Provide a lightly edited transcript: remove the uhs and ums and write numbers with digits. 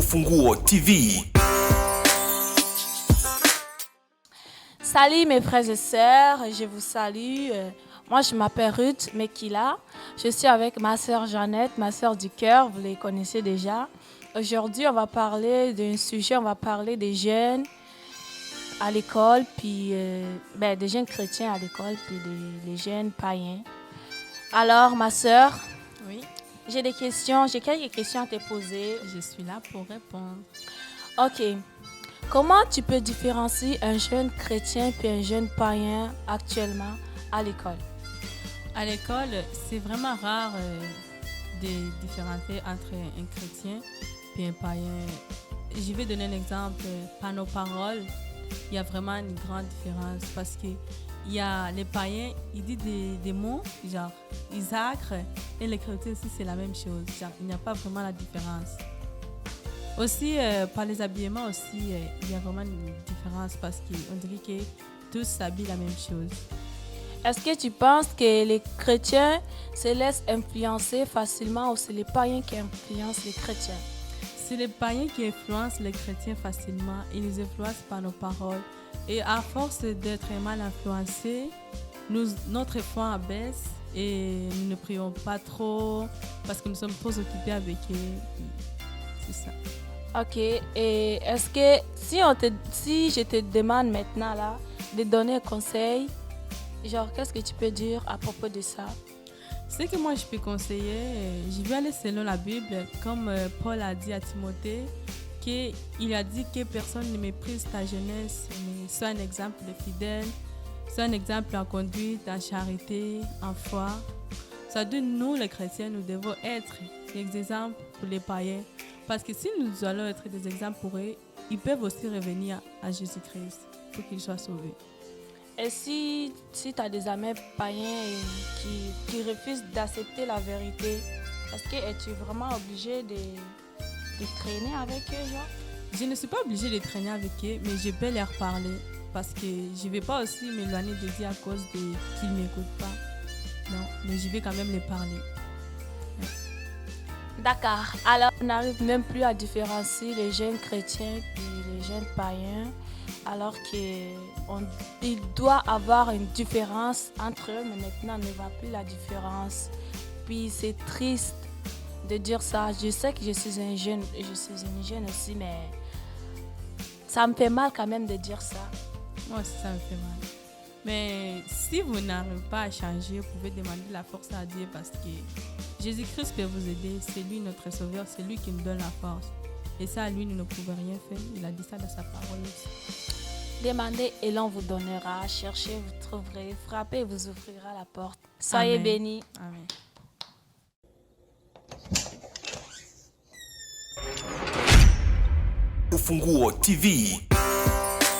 Ufunguo TV. Salut mes frères et sœurs, je vous salue. Moi je m'appelle Ruth Mekila. Je suis avec ma sœur Jeannette, ma sœur du cœur, vous les connaissez déjà. Aujourd'hui on va parler d'un sujet, on va parler des jeunes à l'école, puis des jeunes chrétiens à l'école, puis les jeunes païens. Alors ma sœur, Oui, j'ai quelques questions à te poser. je suis là pour répondre. Ok. Comment tu peux différencier un jeune chrétien puis un jeune païen actuellement à l'école? À l'école, c'est vraiment rare de différencier entre un chrétien et un païen. Je vais donner un exemple. Par nos paroles, il y a vraiment une grande différence parce que il y a les païens, ils disent des mots, genre Isaac, et les chrétiens aussi, c'est la même chose. Genre, il n'y a pas vraiment la différence. Aussi, par les habillements aussi, il y a vraiment une différence parce qu'on dirait que tous s'habillent la même chose. Est-ce que tu penses que les chrétiens se laissent influencer facilement ou c'est les païens qui influencent les chrétiens? C'est les païens qui influencent les chrétiens facilement. Ils les influencent par nos paroles. Et à force d'être mal influencés, notre foi abaisse et nous ne prions pas trop parce que nous sommes trop occupés avec eux. C'est ça. Ok. Et est-ce que si je te demande maintenant là de donner un conseil, genre qu'est-ce que tu peux dire à propos de ça? Ce que moi je peux conseiller, je vais aller selon la Bible, comme Paul a dit à Timothée, qu'il a dit que personne ne méprise ta jeunesse, mais sois un exemple de fidèle, sois un exemple en conduite, en charité, en foi. Ça dit, nous les chrétiens, nous devons être des exemples pour les païens. Parce que si nous allons être des exemples pour eux, ils peuvent aussi revenir à Jésus-Christ pour qu'ils soient sauvés. Et si tu as des amis païens qui refusent d'accepter la vérité, est-ce que es-tu vraiment obligé de traîner avec eux, genre? Je ne suis pas obligée de traîner avec eux, mais je peux leur parler. Parce que je ne vais pas aussi m'éloigner de Dieu à cause de qu'ils ne m'écoutent pas. Non, mais je vais quand même les parler. D'accord. Alors, on n'arrive même plus à différencier les jeunes chrétiens et les jeunes païens, alors qu'il doit avoir une différence entre eux, mais maintenant, on ne voit plus la différence. Puis, c'est triste de dire ça. Je sais que je suis un jeune, et je suis une jeune aussi, mais ça me fait mal quand même de dire ça. Moi aussi, ça me fait mal. Mais si vous n'arrivez pas à changer, vous pouvez demander la force à Dieu parce que Jésus-Christ peut vous aider. C'est lui notre sauveur, c'est lui qui nous donne la force. Et ça, lui, nous ne pouvons rien faire. Il a dit ça dans sa parole aussi. Demandez et l'on vous donnera. Cherchez, vous trouverez. Frappez, vous ouvrira la porte. Soyez bénis. Amen. Ufunguo TV.